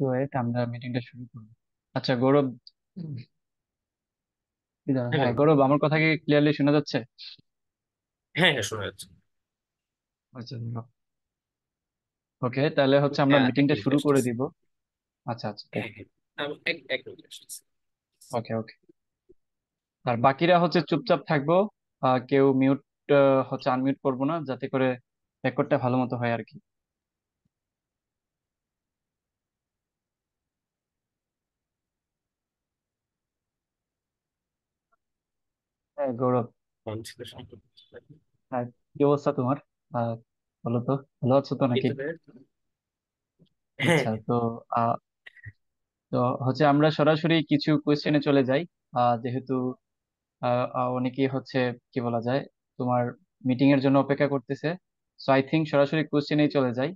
Wait, আমরা মিটিংটা শুরু করবো। আচ্ছা গৌরব, হ্যাঁ হ্যাঁ বন্ধু। গৌরব, আমার কথা কি ক্লিয়ারলি শোনা যাচ্ছে? হ্যাঁ হ্যাঁ, শোনা যাচ্ছে। আচ্ছা, ওকে, তাহলে হচ্ছে আমরা এক মিটিংটা মিনিট শুরু করে আসতেছি। দিব। আচ্ছা আচ্ছা, হ্যাঁ হ্যাঁ, আমি এক মিনিট আসতেছি। ওকে ওকে। আর বাকিরা হচ্ছে চুপচাপ থাকবো, কেউ মিউট হচ্ছে আনমিউট করবো না, যাতে করে রেকর্ডটা ভালো মতো হয় আর কি। হ্যাঁ গৌরব, ফোন ছিল সম্পর্কে। হ্যাঁ, কি অবস্থা তোমার? আহ বলো তো, ভালো আছো তো এই নাকি? তো রে। হ্যাঁ আচ্ছা, হ্যাঁ। তো আহ, তো হচ্ছে আমরা সরাসরি কিছু কোয়েশ্চেনে চলে যাই। যেহেতু অনেকেই হচ্ছে, কি বলা যায়, তোমার মিটিং এর জন্য অপেক্ষা করতেছে। সো আই থিঙ্ক সরাসরি কোয়েশ্চেনেই চলে যাই।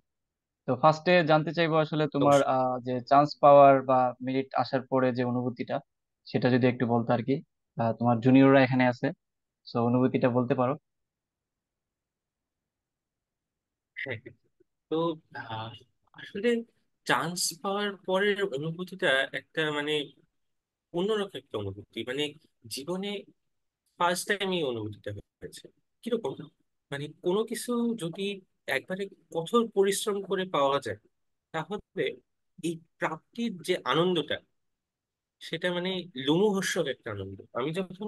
তো ফার্স্টে জানতে চাইবো আসলে তোমার অবশ্যই। যে চান্স পাওয়ার বা মেরিট আসার পরে যে অনুভূতিটা, সেটা যদি একটু বলতো আর কি। তোমার জুনিয়ররা এখানে আছে, সো অনুভূতিটা বলতে পারো। হ্যাঁ হ্যাঁ। তো আহ, আসলে চান্স পাওয়ার পরের অনুভূতিটা একটা মানে অন্যরকম একটা অনুভূতি, মানে জীবনে ফার্স্ট টাইম এই অনুভূতিটা হয়েছে। কিরকম, মানে কোনো কিছু যদি একবারে কঠোর পরিশ্রম করে পাওয়া যায়, তাহলে এই প্রাপ্তির যে আনন্দটা, সেটা মানে লোমহর্ষক একটা আনন্দ। আমি যখন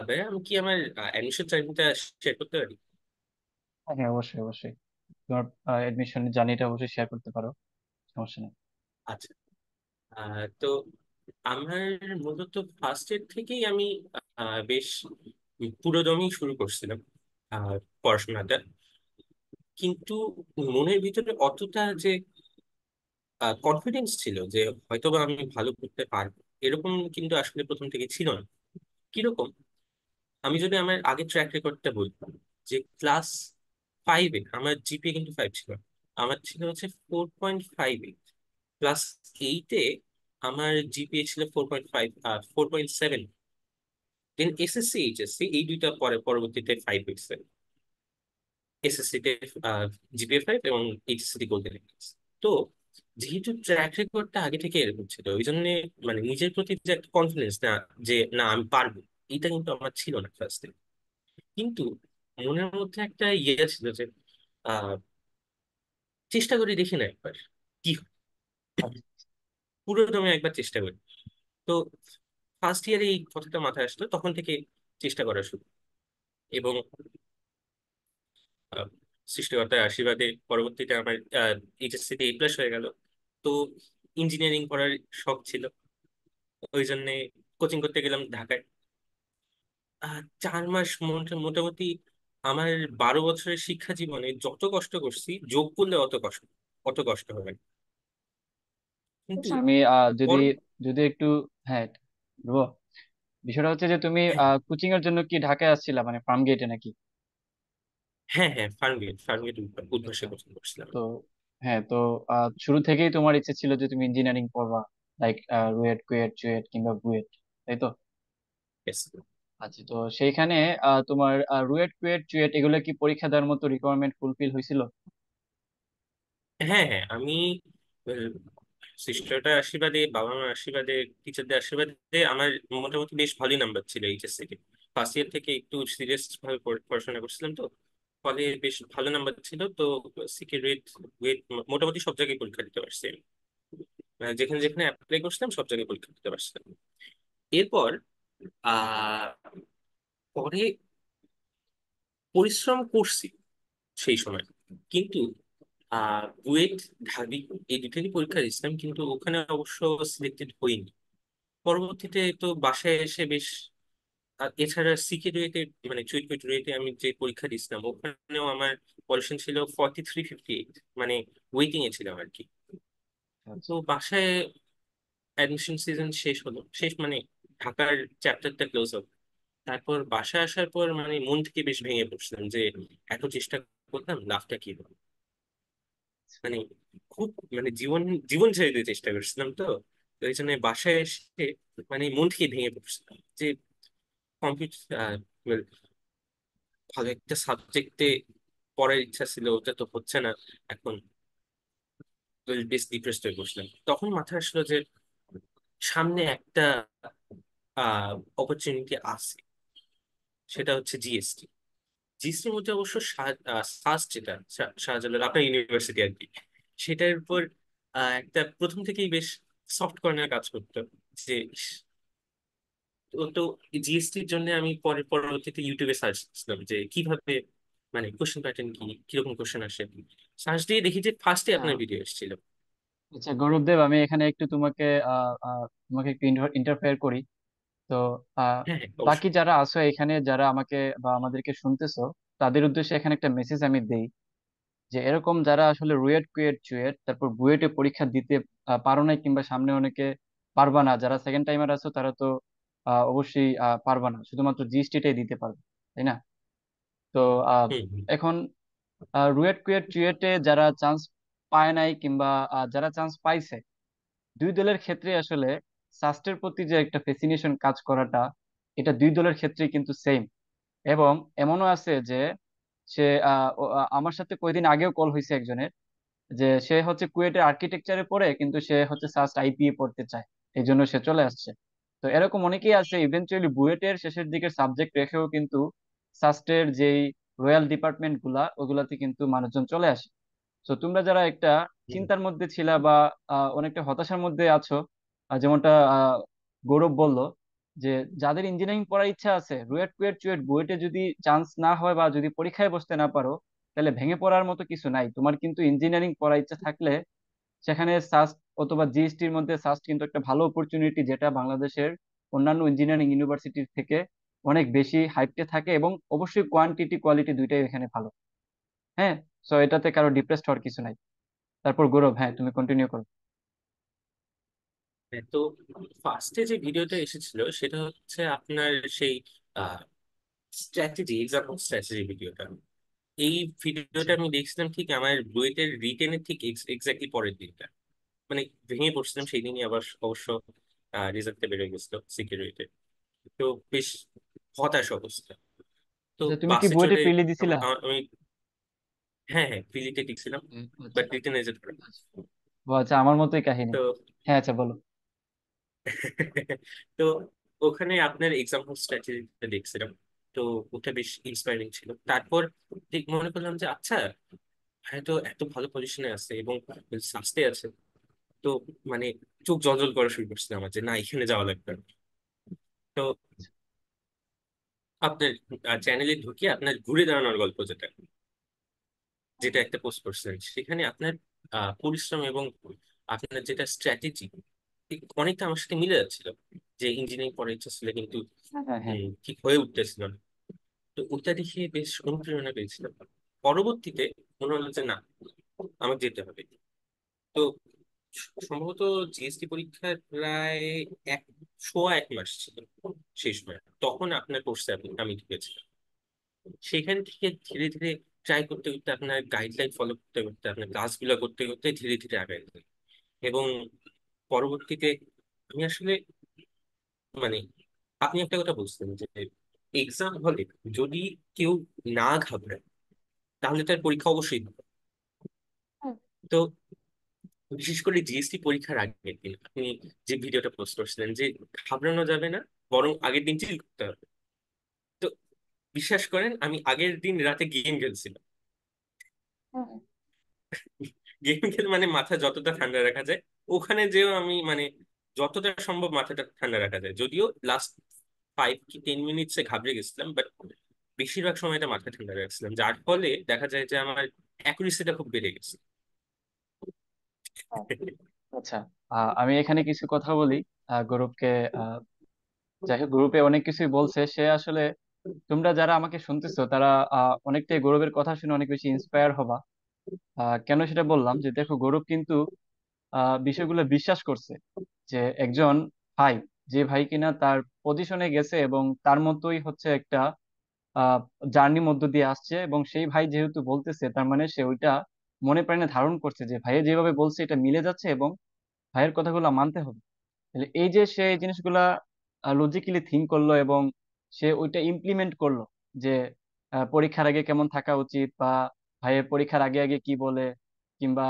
ভাইয়া, আমি কি আমার অ্যাডমিশন জার্নিটা শেয়ার করতে পারি? হ্যাঁ হ্যাঁ, অবশ্যই অবশ্যই। তোমার এডমিশন জার্নিটা অবশ্যই শেয়ার করতে পারো, সমস্যা নেই। আচ্ছা। তো আমার মূলত ফার্স্ট ইয়ার থেকেই আমি বেশ পুরোদমই শুরু করছিলাম আহ, পড়াশোনাটা। কিন্তু মনের ভিতরে অতটা যে কনফিডেন্স ছিল যে হয়তোবা আমি ভালো করতে পারবো, এরকম কিন্তু আসলে প্রথম থেকে ছিল না। কিরকম, আমি যদি আমার আগের ট্র্যাক রেকর্ডটা বলি, যে ক্লাস ফাইভে আমার জিপিএ কিন্তু ফাইভ ছিল না। আমার ছিল হচ্ছে 4.58। ক্লাস এইটে আমার জিপিএ ছিল 4.5, 4.7। দেন এসএসসি এইচএসসি এই দুইটা পরে পরবর্তীতে ফাইভ হয়েছে। এসএসসি তে জিপিএ ফাইভ এবং এইচএসসি তে গোল্ডেন এক্স। তো যেহেতু ট্র্যাক রেকর্ডটা আগে থেকে এরকম ছিল, ওই জন্য মানে নিজের প্রতি যে একটা কনফিডেন্স, না যে না আমি পারবো, এটা কিন্তু আমার ছিল না ফার্স্টে। কিন্তু মনের মধ্যে একটা ইয়ে ছিল যে আহ চেষ্টা করে দেখি না একবার কি হয়। আচ্ছা পুরো দমে একবার চেষ্টা করি। তো ফার্স্ট ইয়ারে এই কথাটা মাথায় আসলো, তখন থেকে চেষ্টা করা শুরু। এবং আহ, সৃষ্টিকর্তার আশীর্বাদে পরবর্তীতে আমার এইচএসসি তে A+ হয়ে গেল। তো ইঞ্জিনিয়ারিং করার শখ ছিল, ওই জন্য কোচিং করতে গেলাম ঢাকায়। 4 মাস মোটামুটি আমার 12 বছরের শিক্ষা জীবনে যত কষ্ট করছি যোগ করলে অত কষ্ট হবে না। কিন্তু আচ্ছা, আমি যদি পর যদি একটু, হ্যাঁ বলবো, বিষয়টা হচ্ছে যে তুমি হ্যাঁ কোচিং এর জন্য কি ঢাকায় আসছিলা, মানে ফার্ম গেটে নাকি? হ্যাঁ হ্যাঁ, ফার্মগেট উদ্ভাসে আচ্ছা, কোচিং করছিলাম। তো হ্যাঁ, তো শুরু থেকেই তোমার ইচ্ছে ছিল যে তুমি ইঞ্জিনিয়ারিং পড়বা, লাইক রুয়েট, কুয়েট, চুয়েট কিংবা বুয়েট, তাই তো? Yes. আচ্ছা, তো সেইখানে তোমার রুয়েট, কুয়েট, চুয়েট এগুলো কি পরীক্ষা দেওয়ার মতো রিকোয়ারমেন্ট ফুলফিল হয়েছিল? হ্যাঁ হ্যাঁ, আমি সিস্টারটার আশীর্বাদে, বাবা মার আশীর্বাদে, টিচারদের আশীর্বাদে আমার মোটামুটি বেশ ভালোই নাম্বার ছিল এইচএসসি তে। ফার্স্ট ইয়ার থেকে একটু সিরিয়াস ভাবে পড়াশোনা করছিলাম, তো ফলে বেশ ভালো নাম্বার ছিল। তো সিকে রেট ওয়েট মোটামুটি সব জায়গায় পরীক্ষা দিতে পারছি আমি। যেখানে যেখানে অ্যাপ্লাই করছিলাম সব জায়গায় পরীক্ষা দিতে পারছিলাম। এরপর আহ পরে পরিশ্রম করছি সেই সময়, কিন্তু বুয়েট, ঢাবি এই দুটোরই পরীক্ষা দিয়েছিলাম, কিন্তু ওখানে অবশ্য সিলেক্টেড হইনি। পরবর্তীতে তো বাসায় এসে বেশ এছাড়া সিকে রুয়েটে, মানে চুইট রুয়েটে আমি যে পরীক্ষা দিয়েছিলাম, ওখানেও আমার পজিশন ছিল 4358, মানে ওয়েটিং এ ছিলাম আর কি। তো আচ্ছা বাসায় অ্যাডমিশন সিজন শেষ হলো, শেষ মানে ঢাকার চ্যাপ্টারটা ক্লোজ হলো। তারপর বাসায় আসার পর মানে মন থেকে বেশ ভেঙে পড়ছিলাম যে এত চেষ্টা করলাম, লাভটা কি হলো। মানে খুব মানে জীবন জীবন ছেড়ে দিতে চেষ্টা করছিলাম। তো তো এই জন্য বাসায় এসে মানে মন থেকে ভেঙে পড়ছিলাম যে কম্পিউটার, ভালো একটা সাবজেক্টে পড়ার ইচ্ছা ছিল, ওটা তো হচ্ছে না এখন। বেশ ডিপ্রেসড হয়ে বসলাম। তখন মাথায় আসলো যে সামনে একটা অপরচুনিটি আছে, সেটা হচ্ছে জিএসটি। জিএসটির মধ্যে অবশ্য সাস্ট, যেটা শাহজালাল আপনার ইউনিভার্সিটি আর কি, সেটার উপর একটা প্রথম থেকেই বেশ সফট কর্নার কাজ করতো। যে তো জিএসটির জন্য আমি পরে পরবর্তীতে ইউটিউবে সার্চ করছিলাম যে কিভাবে, মানে কোশ্চেন প্যাটার্ন কি, কিরকম কোশ্চেন আসে। সার্চ দিয়ে দেখি যে ফার্স্টে আপনার আহ, ভিডিও এসেছিল। আচ্ছা গৌরবদেব, আমি এখানে একটু তোমাকে একটু ইন্টারফেয়ার করি। তো আহ, হ্যাঁ হ্যাঁ, বাকি অবশ্যই। যারা আছো এখানে, যারা আমাকে বা আমাদেরকে শুনতেছো, তাদের উদ্দেশ্যে এখানে একটা মেসেজ আমি দেই যে এরকম যারা আসলে রুয়েট কুয়েট চুয়েট তারপর বুয়েটে পরীক্ষা দিতে পারো নাই, কিংবা সামনে অনেকে পারবা না, যারা সেকেন্ড টাইমার আছো তারা তো অবশ্যই পারবা না, শুধুমাত্র জিএসটিটাই দিতে পারবে, তাই না? তো আহ, হুম হুম এখন রুয়েট কুয়েট চুয়েটে যারা চান্স পায় নাই, কিংবা যারা চান্স পাইছে, দুই দলের ক্ষেত্রে আসলে সাস্টের প্রতি যে একটা ফেসিনেশন কাজ করাটা, এটা দুই দলের ক্ষেত্রেই কিন্তু সেম। এবং এমনও আছে যে সে আমার সাথে কয়দিন আগেও কল হয়েছে একজনের, যে সে হচ্ছে কুয়েটের আর্কিটেকচারে পড়ে, কিন্তু সে হচ্ছে সাস্ট আইপিএ পড়তে চায়, এই জন্য সে চলে আসছে। তো এরকম অনেকেই আছে ইভেনচুয়ালি বুয়েটের শেষের দিকের সাবজেক্ট রেখেও কিন্তু সাস্টের যেই রয়্যাল ডিপার্টমেন্ট গুলা ওগুলাতে কিন্তু মানুষজন চলে আসে। তো তোমরা যারা একটা হুম। চিন্তার মধ্যে ছিলা বা অনেকটা হতাশার মধ্যে আছো, যেমনটা গৌরব বলল, যে যাদের ইঞ্জিনিয়ারিং পড়ার ইচ্ছা আছে, রুয়েট কুয়েট চুয়েট বুয়েটে যদি চান্স না হয় বা যদি পরীক্ষায় বসতে না পারো, তাহলে ভেঙে পড়ার মতো কিছু নাই। তোমার কিন্তু ইঞ্জিনিয়ারিং পড়ার ইচ্ছা থাকলে সেখানে সাস্ট অথবা জিএসটির মধ্যে সাস্ট কিন্তু একটা ভালো অপরচুনিটি, যেটা বাংলাদেশের অন্যান্য ইঞ্জিনিয়ারিং ইউনিভার্সিটির থেকে অনেক বেশি হাইপে থাকে, এবং অবশ্যই কোয়ান্টিটি কোয়ালিটি দুইটাই এখানে ভালো। হ্যাঁ, সো এটাতে কারো ডিপ্রেসড হওয়ার কিছু নাই। তারপর গৌরব, হ্যাঁ তুমি কন্টিনিউ করো। হ্যাঁ, তো ফার্স্টে যে ভিডিওটা এসেছিল সেটা হচ্ছে আপনার সেই স্ট্র্যাটেজি, এক্সাম্পল স্ট্র্যাটেজি ভিডিওটা। এই আচ্ছা ভিডিওটা আমি দেখছিলাম ঠিক আমার বুয়েটের রিটেনের ঠিক এক্স্যাক্টলি পরের দিনটা। মানে ভেঙে পড়ছিলাম সেই দিনই, আবার অবশ্য রেজাল্টটা বেরোয় গেছিল সিকিউরিটি। তো বেশ হতাশ অবস্থা। তো আচ্ছা, তুমি কি বাসে বুয়েটে চড়ে প্রিলি দিছিলা? আমি, হ্যাঁ হ্যাঁ, ফিলিতে টিকছিলাম, আচ্ছা বাট রিটেন রেজাল্ট খারাপ। আচ্ছা। ও আচ্ছা, আমার মতোই কাহিনী। তো হ্যাঁ আচ্ছা বলো। তো ওখানে আপনার এক্সাম্পল স্ট্র্যাটেজিটা দেখছিলাম। তো ওটা বেশ ইন্সপায়ারিং ছিল। তারপর ঠিক মনে করলাম যে আচ্ছা, হ্যাঁ, তো এত ভালো পজিশনে আছে এবং সাস্তে আছে। তো মানে চোখ জলজল করা শুরু করছিল আমার যে না, এখানে যাওয়া লাগবে। তো আপনার চ্যানেলে ঢুকিয়ে আপনার ঘুরে দাঁড়ানোর গল্প, যেটা যেটা একটা পোস্ট করছিলেন, সেখানে আপনার পরিশ্রম এবং আপনার যেটা স্ট্র্যাটেজি অনেকটা আমার সাথে মিলে যাচ্ছিল। যে ইঞ্জিনিয়ারিং পড়ার ইচ্ছা ছিল কিন্তু হ্যাঁ হ্যাঁ হ্যাঁ। ঠিক হয়ে উঠতেছিল না। তো ওটা দেখে বেশ অনুপ্রেরণা পেয়েছিলাম। পরবর্তীতে মনে হলো যে না, আমাকে যেতে হবে। তো সম্ভবত জিএসটি পরীক্ষার প্রায় এক সোয়া এক মাস ছিল সেই সময়, তখন আপনার কোর্সে আমি ঢুকেছিলাম। সেখান থেকে ধীরে ধীরে ট্রাই করতে করতে, আপনার গাইডলাইন ফলো করতে করতে, আপনার ক্লাসগুলো করতে করতে ধীরে ধীরে আগাই যাই। এবং পরবর্তীতে আমি আসলে, মানে আপনি একটা কথা বলছেন যে এক্সাম হলে যদি কেউ না ঘাবড়ায় তাহলে তার পরীক্ষা অবশ্যই হবে। তো বিশেষ করে জিএসটি পরীক্ষার আগের দিন আপনি যে ভিডিওটা পোস্ট করছিলেন যে ঘাবড়ানো যাবে না, বরং আগের দিন চিল করতে হবে। তো বিশ্বাস করেন, আমি আগের দিন রাতে গেম খেলছিলাম। গেম খেল মানে মাথা যতটা ঠান্ডা রাখা যায়, ওখানে যেও আমি মানে যতটা সম্ভব মাথাটা ঠান্ডা রাখা যায়। যদিও লাস্ট 5 কি 10 মিনিটসে ঘাবড়ে গেছিলাম, বাট বেশিরভাগ সময়টা মাথা ঠান্ডা রাখছিলাম, যার ফলে দেখা যায় যে আমার অ্যাকুরেসিটা খুব বেড়ে গেছে। আচ্ছা, আমি এখানে কিছু কথা বলি গৌরবকে। আহ, যাই হোক, গ্রুপে অনেক কিছুই বলছে সে আসলে। তোমরা যারা আমাকে শুনতেছো তারা অনেকটাই গৌরবের কথা শুনে অনেক বেশি ইন্সপায়ার হবা। কেন সেটা বললাম, যে দেখো গৌরব কিন্তু বিষয়গুলো বিশ্বাস করছে, যে একজন ভাই, যে ভাই কিনা তার পজিশনে গেছে এবং তার মতোই হচ্ছে একটা জার্নি মধ্য দিয়ে আসছে, এবং সেই ভাই যেহেতু বলতেছে তার মানে সে ওইটা মনে প্রাণে ধারণ করছে, যে ভাইয়া যেভাবে বলছে এটা মিলে যাচ্ছে এবং ভাইয়ের কথাগুলো মানতে হবে। তাহলে এই যে সে এই জিনিসগুলা লজিক্যালি থিঙ্ক করলো এবং সে ওইটা ইমপ্লিমেন্ট করলো, যে পরীক্ষার আগে কেমন থাকা উচিত, বা ভাইয়ের পরীক্ষার আগে আগে কি বলে, কিংবা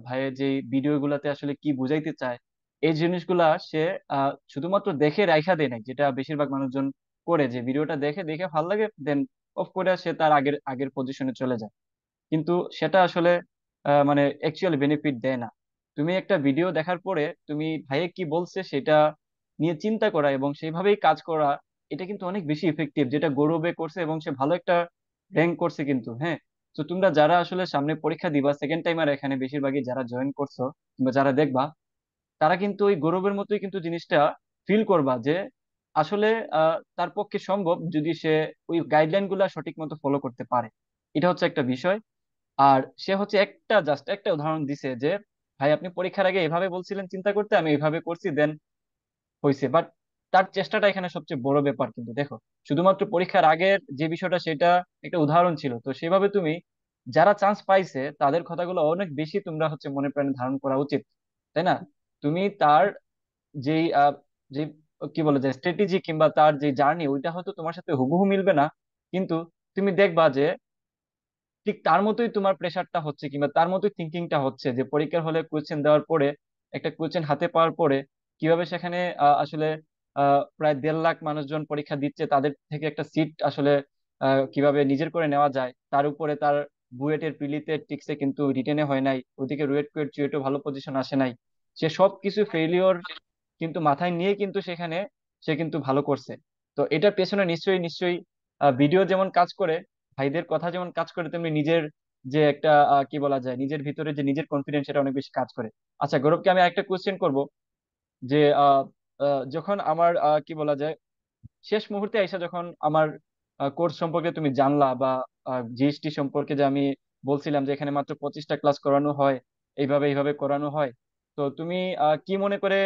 ভাইয়ের যে ভিডিও গুলাতে আসলে কি বুঝাইতে চায়, এই জিনিসগুলা সে শুধুমাত্র দেখে রাইখা দেয় নাই, যেটা বেশিরভাগ মানুষজন করে, যে ভিডিওটা দেখে দেখে ভালো লাগে দেন অফ করে সে তার আগের আগের পজিশনে চলে যায়। কিন্তু সেটা আসলে মানে অ্যাকচুয়ালি বেনিফিট দেয় না। তুমি একটা ভিডিও দেখার পরে তুমি ভাইয়ে কি বলছে সেটা নিয়ে চিন্তা করা এবং সেইভাবেই কাজ করা, এটা কিন্তু অনেক বেশি ইফেক্টিভ, যেটা গৌরবে করছে এবং সে ভালো একটা র্যাঙ্ক করছে কিন্তু। হ্যাঁ, তো তোমরা যারা আসলে সামনে পরীক্ষা দিবা সেকেন্ড টাইমার, এখানে বেশিরভাগই যারা জয়েন করছো কিংবা যারা দেখবা, তারা কিন্তু ওই গৌরবের মতোই কিন্তু জিনিসটা ফিল করবা যে আসলে তার পক্ষে সম্ভব যদি সে ওই গাইডলাইন গুলা সঠিক মতো ফলো করতে পারে। এটা হচ্ছে একটা বিষয়। আর সে হচ্ছে একটা জাস্ট একটা উদাহরণ দিছে যে ভাই আপনি পরীক্ষার আগে এভাবে বলছিলেন চিন্তা করতে, আমি এইভাবে করছি দেন হয়েছে। বাট তার চেষ্টাটা এখানে সবচেয়ে বড় ব্যাপার কিন্তু। দেখো, শুধুমাত্র পরীক্ষার আগের যে বিষয়টা সেটা একটা উদাহরণ ছিল, তো সেভাবে তুমি যারা চান্স পাইছে তাদের কথাগুলো অনেক বেশি তোমরা হচ্ছে মনে প্রাণে ধারণ করা উচিত, তাই না? তুমি তার যেই যে কি বলে যে স্ট্র্যাটেজি কিংবা তার যে জার্নি, ওইটা হয়তো তোমার সাথে হুবহু মিলবে না, কিন্তু তুমি দেখবা যে ঠিক তার মতোই তোমার প্রেশারটা হচ্ছে কিংবা তার মতোই থিঙ্কিংটা হচ্ছে, যে পরীক্ষার হলে কোয়েশ্চেন দেওয়ার পরে, একটা কোয়েশ্চেন হাতে পাওয়ার পরে কিভাবে সেখানে আসলে প্রায় 1.5 লাখ মানুষজন পরীক্ষা দিচ্ছে, তাদের থেকে একটা সিট আসলে কিভাবে নিজের করে নেওয়া যায়। তার উপরে তার বুয়েটের প্রিলিতে টিকসে কিন্তু রিটেনে হয় নাই, ওদিকে রুয়েট কুয়েট চুয়েটও ভালো পজিশন আসে নাই। সে সব কিছু ফেলিওর কিন্তু মাথায় নিয়ে কিন্তু সেখানে সে কিন্তু ভালো করছে। তো এটার পেছনে নিশ্চয়ই নিশ্চয়ই ভিডিও যেমন কাজ করে, ভাইদের কথা যেমন কাজ করে, তেমনি নিজের যে একটা কি বলা যায়, নিজের ভিতরে যে নিজের কনফিডেন্স, সেটা অনেক বেশি কাজ করে। আচ্ছা গৌরবকে আমি একটা কোশ্চেন করব, যে যখন আমার কি বলা যায় শেষ মুহূর্তে এসে যখন আমার কোর্স সম্পর্কে তুমি জানলা, বা জিএসটি সম্পর্কে যে আমি বলছিলাম যে এখানে মাত্র 25টা ক্লাস করানো হয়, এইভাবে এইভাবে করানো হয়, তো তুমি কি মনে করে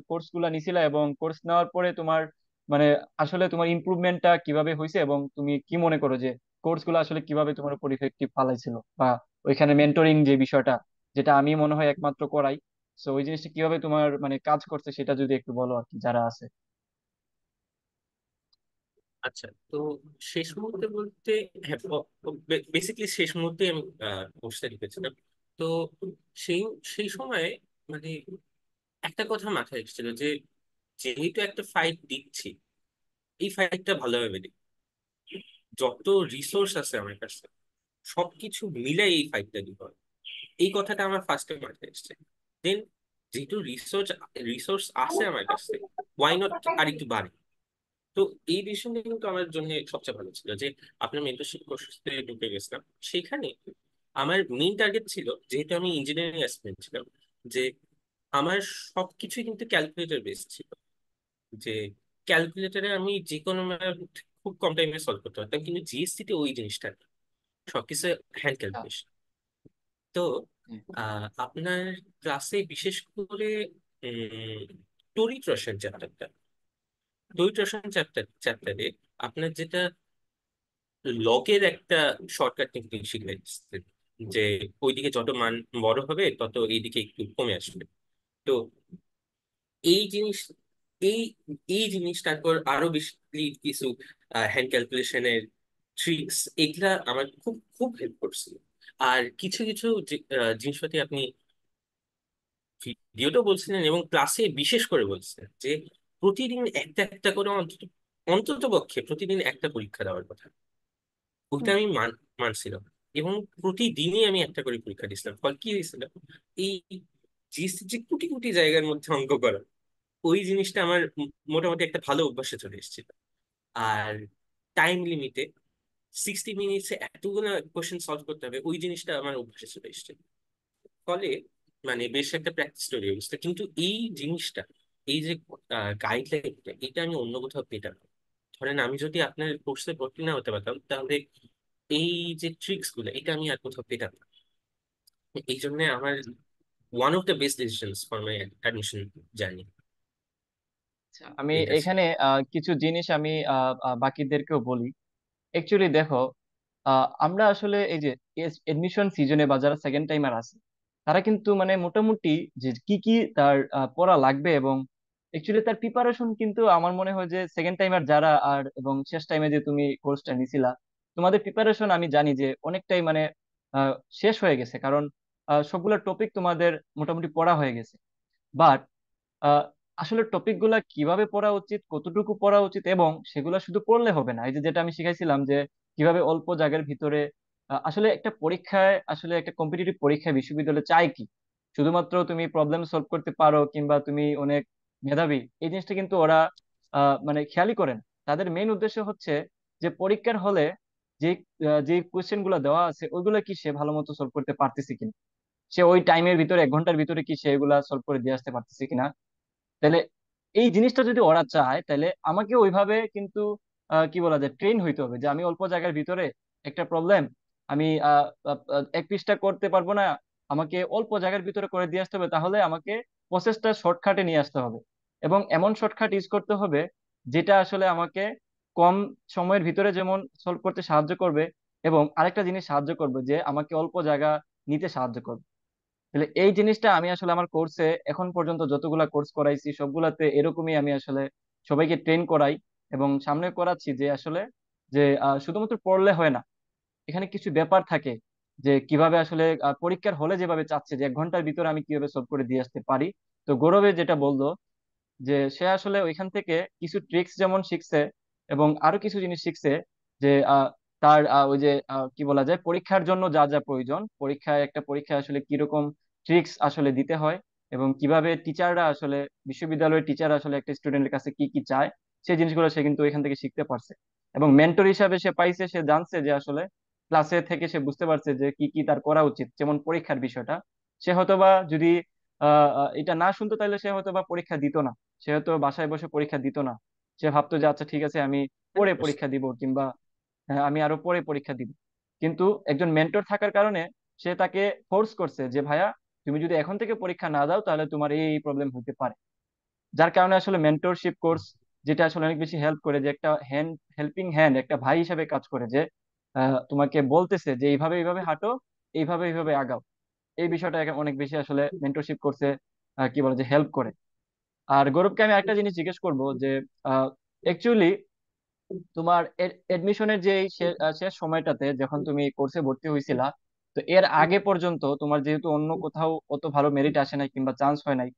কোর্স গুলা নিছিলা, এবং কোর্স নেওয়ার পরে তোমার মানে আসলে তোমার ইমপ্রুভমেন্টটা কিভাবে হয়েছে, এবং তুমি কি মনে করো যে কোর্স গুলো আসলে কিভাবে তোমার উপর ইফেক্টিভ ফালাইছিল, বা ওইখানে মেন্টরিং যে বিষয়টা, যেটা আমি মনে হয় একমাত্র করাই, তো ওই জিনিসটা কিভাবে তোমার মানে কাজ করছে সেটা যদি একটু বলো আর কি, যারা আছে। আচ্ছা, তো শেষ মুহূর্তে বলতে, হ্যাঁ, বেসিক্যালি শেষ মুহূর্তে আমি কোর্সটা লিখেছিলাম। তো সেই সেই সময়ে মানে একটা কথা মাথায় এসেছিল যে যেহেতু একটা ফাইট দিচ্ছি, এই ফাইটটা ভালোভাবে দিই, যত রিসোর্স আছে আমার কাছে সবকিছু মিলাই এই ফাইটটা দিব। এই কথাটা আমার ফার্স্টে মাথায় এসেছে। দেন যেহেতু রিসোর্স রিসোর্স আছে আমার কাছে, ওয়াই নট আর একটু বাড়ে। তো এই ডিসিশনটা কিন্তু আমার জন্য সবচেয়ে ভালো ছিল যে আপনার মেন্টরশিপ কোর্সে ঢুকে গেছিলাম। সেখানে আমার মেইন টার্গেট ছিল, যেহেতু আমি ইঞ্জিনিয়ারিং অ্যাসপিরেন্ট ছিলাম, যে আমার সবকিছুই কিন্তু ক্যালকুলেটর বেস ছিল। যে ক্যালকুলেটরে আমি যে কোনো math খুব কম টাইমে সলভ করতে পারতাম, কিন্তু জিএসসি তে ওই জিনিসটা নেই। সবকিছু হ্যান্ড আচ্ছা। ক্যালকুলেশন। তো আপনার ক্লাসে বিশেষ করে তড়িৎ রসায়ন চ্যাপ্টারটা, তড়িৎ রসায়ন চ্যাপ্টারে আপনার যেটা লগের একটা শর্টকাট টেকনিক শিখলেন, যে ওইদিকে যত মান বড় হবে তত এইদিকে একটু কমে আসবে। তো এই জিনিস এই এই জিনিস, তারপর আরো বেশি কিছু হ্যান্ড ক্যালকুলেশনের ট্রিক্স, এগুলা আমার খুব খুব হেল্প করছিল। আর কিছু কিছু জিনিসপাতি আপনি ভিডিওটা বলছিলেন এবং ক্লাসে বিশেষ করে বলছিলেন যে প্রতিদিন একটা একটা করে অন্তত অন্তত পক্ষে প্রতিদিন একটা পরীক্ষা দেওয়ার কথা। ওইটা আমি মানছিলাম, এবং প্রতিদিনই আমি একটা করে পরীক্ষা দিয়েছিলাম। ফল কি হয়েছিল, এই জিএসসি যে কোটি কোটি জায়গার মধ্যে অঙ্ক করা, ওই জিনিসটা আমার মোটামুটি একটা ভালো অভ্যাসে চলে এসেছিল। আর টাইম লিমিটে 60 মিনিটসে এতগুলো কোশ্চেন সলভ করতে হবে, ওই জিনিসটা আমার অভ্যাসে চলে এসেছিল। ফলে মানে বেশ একটা প্র্যাকটিস তৈরি হয়ে গেছে। কিন্তু এই জিনিসটা, এই যে গাইডলাইনটা, এটা আমি অন্য কোথাও পেতাম না। ধরেন আমি যদি আপনার কোর্সে ভর্তি না হতে পারতাম, তাহলে এই যে ট্রিক্স গুলো, এটা আমি আর কোথাও পেতাম না। এই জন্য আমার one of the best decisions for my admission journey আচ্ছা, আমি এটা ছিল। এখানে কিছু জিনিস আমি বাকিদেরকেও বলি। অ্যাকচুয়ালি দেখো, আমরা আসলে এই যে এডমিশন সিজনে বা যারা সেকেন্ড টাইমার আছে, তারা কিন্তু মানে মোটামুটি যে কি কি তার পড়া লাগবে, এবং অ্যাকচুয়ালি তার প্রিপারেশন কিন্তু আমার মনে হয় যে সেকেন্ড টাইমার যারা আর এবং শেষ টাইমে যে তুমি কোর্সটা নিছিলা, তোমাদের প্রিপারেশন আমি জানি যে অনেকটাই মানে আহ, শেষ হয়ে গেছে। কারণ সবগুলো টপিক তোমাদের মোটামুটি পড়া হয়ে গেছে। বাট আহ, আসলে টপিক গুলা কিভাবে পড়া উচিত, কতটুকু পড়া উচিত, এবং সেগুলা শুধু পড়লে হবে না। এই যে যেটা আমি শিখাইছিলাম যে কিভাবে অল্প জায়গার ভিতরে আসলে একটা পরীক্ষায়, আসলে একটা কম্পিটিটিভ পরীক্ষায় বিশ্ববিদ্যালয় চাই কি, শুধুমাত্র তুমি প্রবলেম সলভ করতে পারো কিংবা তুমি অনেক মেধাবী, এই জিনিসটা কিন্তু ওরা মানে খেয়ালই করে না। তাদের মেইন উদ্দেশ্য হচ্ছে যে পরীক্ষার হলে যে যে কোয়েশ্চেন গুলো দেওয়া আছে ওইগুলো কি সে ভালো মতো সলভ করতে পারতেছে কিনা, সে ওই টাইমের ভিতরে 1 ঘন্টার ভিতরে কি সে এগুলা সলভ করে দিয়ে আসতে পারতেছে কিনা। তাহলে এই জিনিসটা যদি ওরা চায় তাহলে আমাকে ওইভাবে কিন্তু কি বলা যায়, ট্রেন হইতে হবে যে আমি অল্প জায়গার ভিতরে একটা প্রবলেম আমি 1 পৃষ্ঠা করতে পারবো না, আমাকে অল্প জায়গার ভিতরে করে দিয়ে আসতে হবে। তাহলে আমাকে প্রসেসটা শর্টকাটে নিয়ে আসতে হবে এবং এমন শর্টকাট ইউজ করতে হবে যেটা আসলে আমাকে কম সময়ের ভিতরে যেমন সলভ করতে সাহায্য করবে, এবং আরেকটা জিনিস সাহায্য করবে যে আমাকে অল্প জায়গা নিতে সাহায্য করবে। তাহলে এই জিনিসটা আমি আসলে আমার কোর্সে এখন পর্যন্ত যতগুলা কোর্স করাইছি সবগুলাতে এরকমই আমি আসলে সবাইকে ট্রেন করাই এবং সামনে করাচ্ছি যে আসলে যে শুধুমাত্র পড়লে হয় না, এখানে কিছু ব্যাপার থাকে যে কিভাবে আসলে পরীক্ষার হলে যেভাবে চাচ্ছে যে 1 ঘন্টার ভিতরে আমি কিভাবে সলভ করে দিয়ে আসতে পারি। তো গৌরবে যেটা বললো যে সে আসলে ওইখান থেকে কিছু ট্রিক্স যেমন শিখছে এবং আরো কিছু জিনিস শিখছে যে তার ওই যে কি বলা যায়, পরীক্ষার জন্য যা যা প্রয়োজন, পরীক্ষায় একটা পরীক্ষায় আসলে কিরকম ট্রিক্স আসলে দিতে হয় এবং কিভাবে টিচাররা আসলে, বিশ্ববিদ্যালয়ের টিচার আসলে একটা স্টুডেন্টের কাছে কি কি চায়, সেই জিনিসগুলো সে কিন্তু এখান থেকে শিখতে পারছে। এবং মেন্টর হিসাবে সে পাইছে, সে জানছে যে আসলে ক্লাসে থেকে সে বুঝতে পারছে যে কি কি তার করা উচিত, যেমন পরীক্ষার বিষয়টা। সে হয়তোবা যদি এটা না শুনতো তাহলে সে হয়তো বা পরীক্ষা দিত না, সে হয়তো বাসায় বসে পরীক্ষা দিত না। সে ভাবতো যে আচ্ছা ঠিক আছে আমি পরে পরীক্ষা দিব, কিংবা আমি আরো পরে পরীক্ষা দিব। কিন্তু একজন মেন্টর থাকার কারণে সে তাকে ফোর্স করছে যে ভাইয়া তুমি যদি এখন থেকে পরীক্ষা না দাও তাহলে তোমার এই প্রবলেম হতে পারে। যার কারণে আসলে মেন্টরশিপ কোর্স, যেটা আসলে অনেক বেশি হেল্প করে, যে একটা হ্যান্ড, হেল্পিং হ্যান্ড, একটা ভাই হিসেবে কাজ করে, যে তোমাকে বলতেছে যে এইভাবে এইভাবে হাঁটো, এইভাবে এইভাবে আগাও। এই বিষয়টা অনেক বেশি আসলে মেন্টরশিপ কোর্সে কি বলে যে হেল্প করে। আর গৌরবকে আমি একটা জিনিস জিজ্ঞেস করব যে অ্যাকচুয়ালি তোমার এডমিশনের যে এই শেষ সময়টাতে যখন তুমি কোর্সে ভর্তি হয়েছিলা, তো এর আগে পর্যন্ত তোমার যেহেতু অন্য কোথাও অত ভালো মেরিট আসে নাই কিংবা চান্স হয় নাই,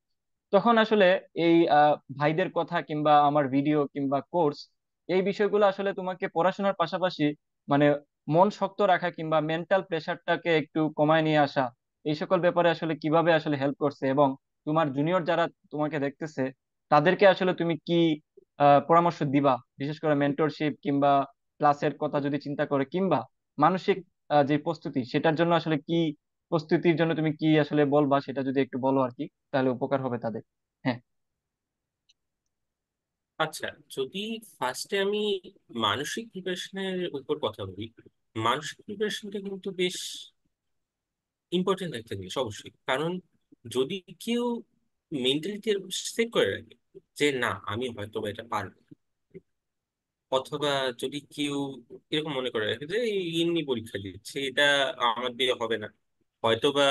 তখন আসলে এই ভাইদের কথা কিংবা আমার ভিডিও কিংবা কোর্স, এই বিষয়গুলো আসলে তোমাকে পড়াশোনার পাশাপাশি মানে মন শক্ত রাখা কিংবা মেন্টাল প্রেশারটাকে একটু কমায় নিয়ে আসা, এই সকল ব্যাপারে আসলে কিভাবে আসলে হেল্প করছে, এবং তোমার জুনিয়র যারা তোমাকে দেখতেছে তাদেরকে আসলে তুমি কি পরামর্শ দিবা, বিশেষ করে মেন্টরশিপ কিংবা ক্লাসের কথা যদি চিন্তা করে, কিংবা মানসিক যে প্রস্তুতি সেটার জন্য আসলে কি, প্রস্তুতির জন্য তুমি কি আসলে বলবা, সেটা যদি একটু বলো আর কি, তাহলে উপকার হবে তাদের। হ্যাঁ। আচ্ছা, যদি ফার্স্টে আমি মানসিক প্রিপারেশনের উপর কথা বলি, মানসিক প্রিপারেশনটা কিন্তু বেশ ইম্পর্টেন্ট একটা জিনিস অবশ্যই। কারণ যদি কেউ মেন্টালিটি সেট করে রাখে যে না আমি হয়তো বা এটা পারবো, অথবা যদি কেউ এরকম মনে করে রাখে যে এই এমনি পরীক্ষা দিচ্ছে, এটা আমার দিয়ে হবে না, হয়তো বা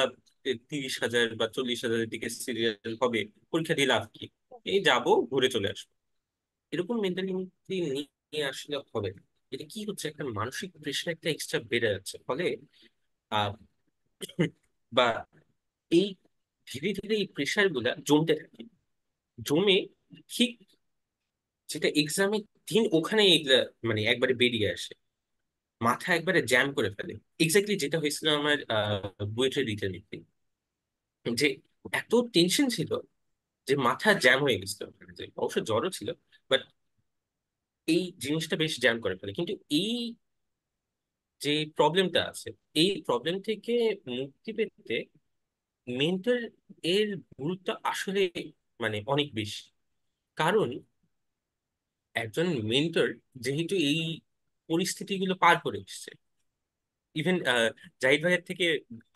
30,000 বা 40,000-এর দিকে সিরিয়াল হবে, পরীক্ষা দিয়ে লাভ কি, এই যাবো ঘুরে চলে আসবো, এরকম মেন্টালিটি নিয়ে আসলে হবে না। এটা কি হচ্ছে, একটা মানসিক প্রেশার একটা এক্সট্রা বেড়ে যাচ্ছে, ফলে আহ বা এই ধীরে ধীরে এই প্রেশার গুলা জমতে থাকে, জমে ঠিক যেটা এক্সামের দিন ওখানে এগুলা মানে একবারে বেরিয়ে আসে, মাথা একবারে জ্যাম করে ফেলে। এক্স্যাক্টলি যেটা হয়েছিল আমার বুয়েটের রিটেন এক্সাম, যে এত টেনশন ছিল যে মাথা জ্যাম হয়ে গেছিল ওখানে, যে অবশ্য জ্বরও ছিল, বাট এই জিনিসটা বেশ জ্যাম করে ফেলে। কিন্তু এই যে প্রবলেমটা আছে, এই প্রবলেম থেকে মুক্তি পেতে মেন্টাল এর গুরুত্ব আসলে মানে অনেক বেশি। কারণ একজন মেন্টর যেহেতু এই পরিস্থিতিগুলো পার করে এসেছে, ইভেন জাহিদ ভাইয়ের থেকে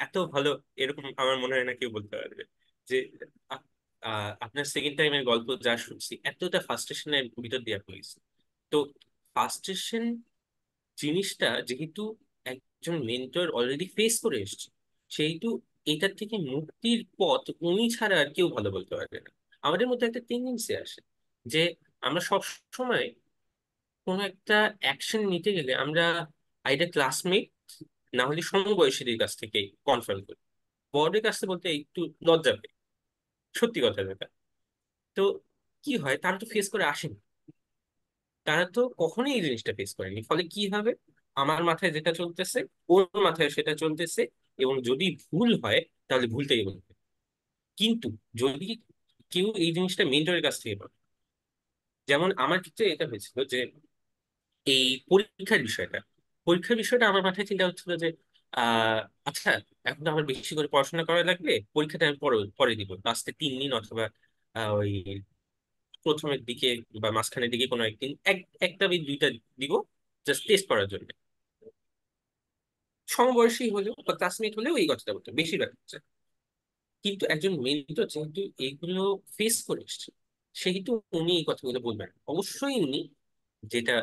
এত ভালো এরকম আমার মনে হয় না কেউ বলতে পারবে, যে আ- আপনার সেকেন্ড টাইমের গল্প যা শুনছি এতটা ফার্স্ট্রেশনের ভিতর দিয়ে আপনি গেছেন। তো ফার্স্ট্রেশন জিনিসটা যেহেতু একজন মেন্টর অলরেডি ফেস করে এসেছে, সেহেতু এটার থেকে মুক্তির পথ উনি ছাড়া আর কেউ ভালো বলতে পারবে না। আমাদের মধ্যে একটা টেন্ডেন্সি আসে যে আমরা সব সময় কোনো একটা অ্যাকশন নিতে গেলে আমরা আইদার ক্লাসমেট না হলে সমবয়সীদের কাছ থেকে কনফার্ম করি। বড়দের কাছে বলতে একটু লজ্জা পাই, সত্যি কথা যেটা। তো কি হয়, তারা তো ফেস করে আসেনি, তারা তো কখনোই এই জিনিসটা ফেস করেনি, ফলে কি হবে, আমার মাথায় যেটা চলতেছে ওর মাথায় সেটা চলতেছে, এবং যদি ভুল হয় তাহলে ভুলটাই বলবে। কিন্তু যদি কেউ এই জিনিসটা মেন্টরের কাছ থেকে পাবে, যেমন আমার ক্ষেত্রে এটা হয়েছিল যে এই পরীক্ষার বিষয়টা আমার মাথায় চিন্তা হচ্ছিল যে আহ আচ্ছা, এখন তো আমার বেশি করে পড়াশোনা করা লাগবে, পরীক্ষাটা আমি পরে পরে দিব, লাস্টে 3 দিন অথবা ওই প্রথমের দিকে বা মাঝখানের দিকে কোনো একদিন একটা বা দুইটা দিব, জাস্ট টেস্ট করার জন্য। সমবয়সী হলেও বা ক্লাসমেট হলেও এই কথাটা বলতো বেশিরভাগ ক্ষেত্রে। কিন্তু একজন মেন্টর যেহেতু এইগুলো ফেস করে এসছে, সেহেতু উনি এই কথাগুলো বলবেন না। অবশ্যই উনি যেটা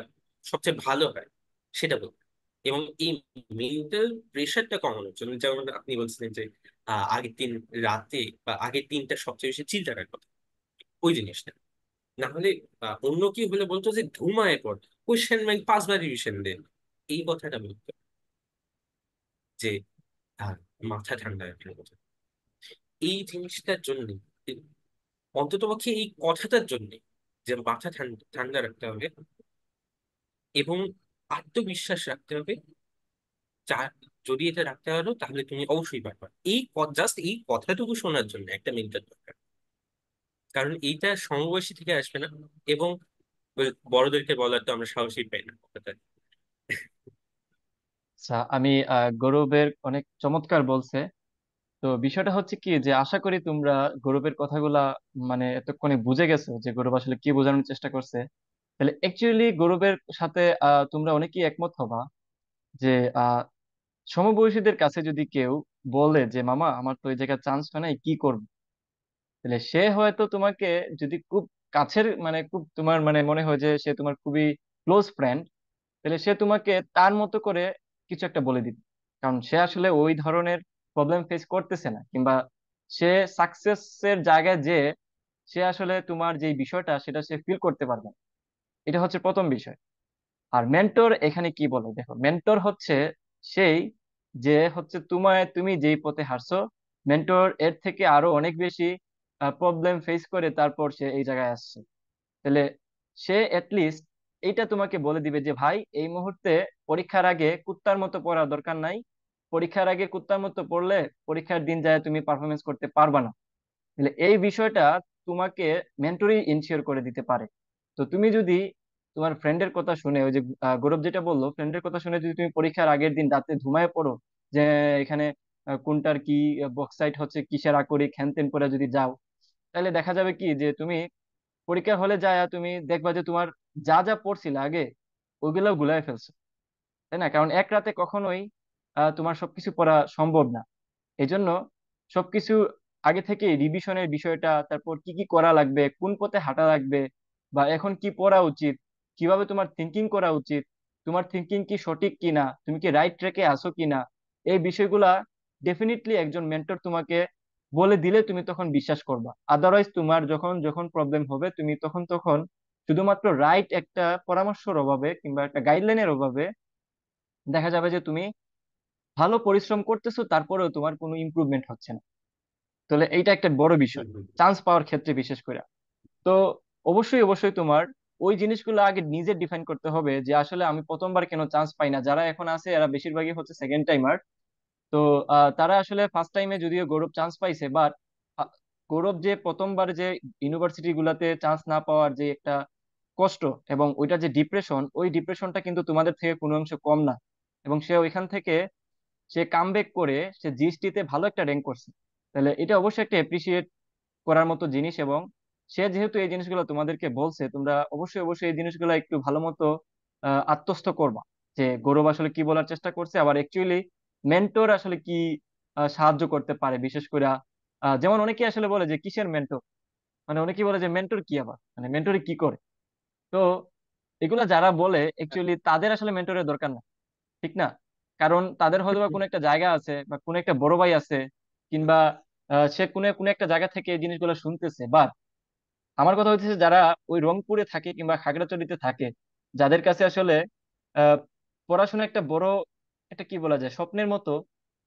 সবচেয়ে ভালো হয় সেটা বলবেন। এবং এই মেন্টাল প্রেশারটা কমানোর জন্য, যেমন আপনি বলছিলেন যে আগের দিন রাতে বা আগের দিনটা সবচেয়ে বেশি চিল থাকার কথা, ওই জিনিসটা না হলে অন্য কি হলে বলতো যে ঘুমায় পর কোয়েশ্চেন ব্যাংক 5বার রিভিশন দেন, এই কথাটা বলতো যে আহ, মাথা ঠান্ডা রাখার কথা। এই জিনিসটার জন্য, অন্ততপক্ষে এই কথাটার জন্য, যে মাথা ঠান্ডা ঠান্ডা রাখতে হবে এবং আত্মবিশ্বাস রাখতে হবে, যা- যদি এটা রাখতে পারো তাহলে তুমি অবশ্যই পারবে। এই জাস্ট এই কথাটুকু শোনার জন্য একটা মেন্টর দরকার, কারণ এইটা সমবয়সী থেকে আসবে না। এবং ওই বড়দেরকে বলার তো আমরা সাহসী পাই না কথাটা। আচ্ছা, আমি গৌরবের অনেক চমৎকার বলছে। তো বিষয়টা হচ্ছে কি, যে আশা করি তোমরা গৌরবের কথাগুলা মানে এতক্ষণে বুঝে গেছো যে গৌরব আসলে কি বোঝানোর চেষ্টা করছে। তাহলে অ্যাকচুয়ালি গৌরবের সাথে তোমরা অনেকেই একমত হবা যে আহ সমবয়সীদের কাছে যদি কেউ বলে যে মামা আমার তো এই জায়গায় চান্স হয় নাই, কি করব, তাহলে সে হয়তো তোমাকে, যদি খুব কাছের মানে খুব তোমার মানে মনে হয় যে সে তোমার খুবই ক্লোজ ফ্রেন্ড, তাহলে সে তোমাকে তার মতো করে কিছু একটা বলে দিবে। কারণ সে আসলে ওই ধরনের প্রবলেম ফেস করতেছে না, কিংবা সে সাকসেসের জায়গায় যে সে আসলে তোমার যে বিষয়টা সেটা সে ফিল করতে পারবে না। এটা হচ্ছে প্রথম বিষয়। আর মেন্টর এখানে কি বলে, দেখো মেন্টর হচ্ছে সেই যে হচ্ছে তুমি যেই পথে হারছো, মেন্টর এর থেকে আরো অনেক বেশি প্রবলেম ফেস করে তারপর সে এই জায়গায় আসছে। তাহলে সে লিস্ট এইটা তোমাকে বলে দিবে যে ভাই এই মুহূর্তে পরীক্ষার আগে কুত্তার মতো পড়ার দরকার নাই। পরীক্ষার আগে কুত্তার মতো পড়লে পরীক্ষার দিন যায় তুমি পারফরমেন্স করতে পারবা না। তাহলে এই বিষয়টা তোমাকে মেন্টরই ইনশিওর করে দিতে পারে। তো তুমি যদি তোমার ফ্রেন্ডের কথা শুনে, ওই যে গৌরব যেটা বললো, ফ্রেন্ডের কথা শুনে যদি তুমি পরীক্ষার আগের দিন রাতে ঘুমায় পড়ো যে এখানে কোনটার কি বক্সাইট হচ্ছে কিসের আকরিক হ্যান ত্যান করে যদি যাও, তাহলে দেখা যাবে কি যে তুমি পরীক্ষার হলে যায় তুমি দেখবা যে তোমার যা যা পড়ছিলে আগে ওইগুলো গুলাই ফেলছো। তাই না? কারণ এক রাতে কখনোই তোমার সবকিছু পড়া সম্ভব না। এই জন্য সবকিছু আগে থেকে রিভিশনের বিষয়টা, তারপর কি কি করা লাগবে, কোন পথে হাঁটা লাগবে, বা এখন কি পড়া উচিত, কিভাবে তোমার থিঙ্কিং করা উচিত, তোমার থিঙ্কিং কি সঠিক কিনা, তুমি কি রাইট ট্র্যাকে আছো কিনা, এই বিষয়গুলা ডেফিনেটলি একজন মেন্টর তোমাকে বলে দিলে তুমি তখন বিশ্বাস করবা। আদারওয়াইজ তোমার যখন যখন প্রবলেম হবে তুমি তখন তখন শুধুমাত্র রাইট একটা পরামর্শের অভাবে কিংবা একটা গাইডলাইনের অভাবে দেখা যাবে যে তুমি ভালো পরিশ্রম করতেছো তারপরেও তোমার কোনো ইমপ্রুভমেন্ট হচ্ছে না। তাহলে এইটা একটা বড় বিষয় হুম, হুম। চান্স পাওয়ার ক্ষেত্রে বিশেষ করে। তো অবশ্যই অবশ্যই তোমার ওই জিনিসগুলো আগে নিজে ডিফাইন করতে হবে যে আসলে আমি প্রথমবার কেন চান্স পাই না। যারা এখন আছে এরা বেশিরভাগই হচ্ছে সেকেন্ড টাইমার। তো তারা আসলে ফার্স্ট টাইমে যদিও গৌরব চান্স পাইছে, বাট গৌরব যে প্রথমবার যে ইউনিভার্সিটি গুলাতে চান্স না পাওয়ার যে একটা কষ্ট এবং ওইটা যে ডিপ্রেশন, ওই ডিপ্রেশনটা কিন্তু তোমাদের থেকে কোনো অংশ কম না। এবং সে ওইখান থেকে সে কামব্যাক করে সে জিএসটি তে ভালো একটা র্যাঙ্ক করছে। তাহলে এটা অবশ্যই একটা এপ্রিসিয়েট করার মতো জিনিস। এবং সে যেহেতু এই জিনিসগুলো তোমাদেরকে বলছে, তোমরা অবশ্যই অবশ্যই এই জিনিসগুলো একটু ভালো মতো আত্মস্থ করবা যে গৌরব আসলে কি বলার চেষ্টা করছে, আবার অ্যাকচুয়ালি মেন্টর আসলে কি সাহায্য করতে পারে। বিশেষ করে যেমন অনেকে আসলে বলে যে কিসের মেন্টর, মানে অনেকেই বলে যে মেন্টর কি, আবার মানে মেন্টরে কি করে। তো এগুলা যারা বলে অ্যাকচুয়ালি তাদের আসলে মেন্টরের দরকার না, ঠিক না? কারণ তাদের হয়তো বা কোনো একটা জায়গা আছে বা কোনো একটা বড় ভাই আছে, কিংবা সে কোনো কোনো একটা জায়গা থেকে এই জিনিসগুলো শুনতেছে। বা আমার কথা হচ্ছে যারা ওই রংপুরে থাকে কিংবা খাগড়াছড়িতে থাকে, যাদের কাছে আসলে আহ পড়াশোনা একটা বড় একটা কি বলা যায় স্বপ্নের মতো,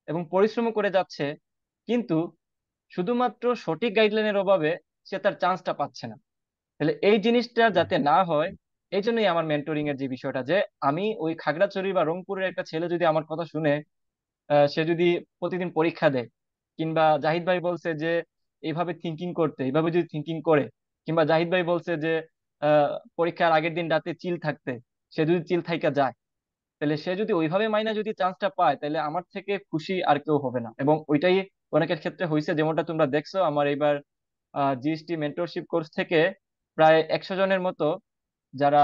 এবং পরিশ্রম করে যাচ্ছে, কিন্তু শুধুমাত্র সঠিক গাইডলাইনের অভাবে সে তার চান্সটা পাচ্ছে না। তাহলে এই জিনিসটা যাতে না হয়, এই জন্যই আমার মেন্টরিং এর যে বিষয়টা, যে আমি ওই খাগড়াছড়ি বা রংপুরের একটা ছেলে যদি আমার কথা শুনে সে যদি প্রতিদিন পরীক্ষা দেয়, কিংবা জাহিদ ভাই বলছে যে এইভাবে থিঙ্কিং করতে, এইভাবে যদি থিঙ্কিং করে, কিংবা জাহিদ ভাই বলছে যে আহ, পরীক্ষার আগের দিন রাতে চিল থাকতে, সে যদি চিল থাইকা যায়, তাহলে সে যদি ওইভাবে মাইনা যদি চান্সটা পায়, তাহলে আমার থেকে খুশি আর কেউ হবে না। এবং ওইটাই অনেকের ক্ষেত্রে হয়েছে, যেমনটা তোমরা দেখছো আমার এবার জিএসটি মেন্টরশিপ কোর্স থেকে প্রায় 100 জনের মতো যারা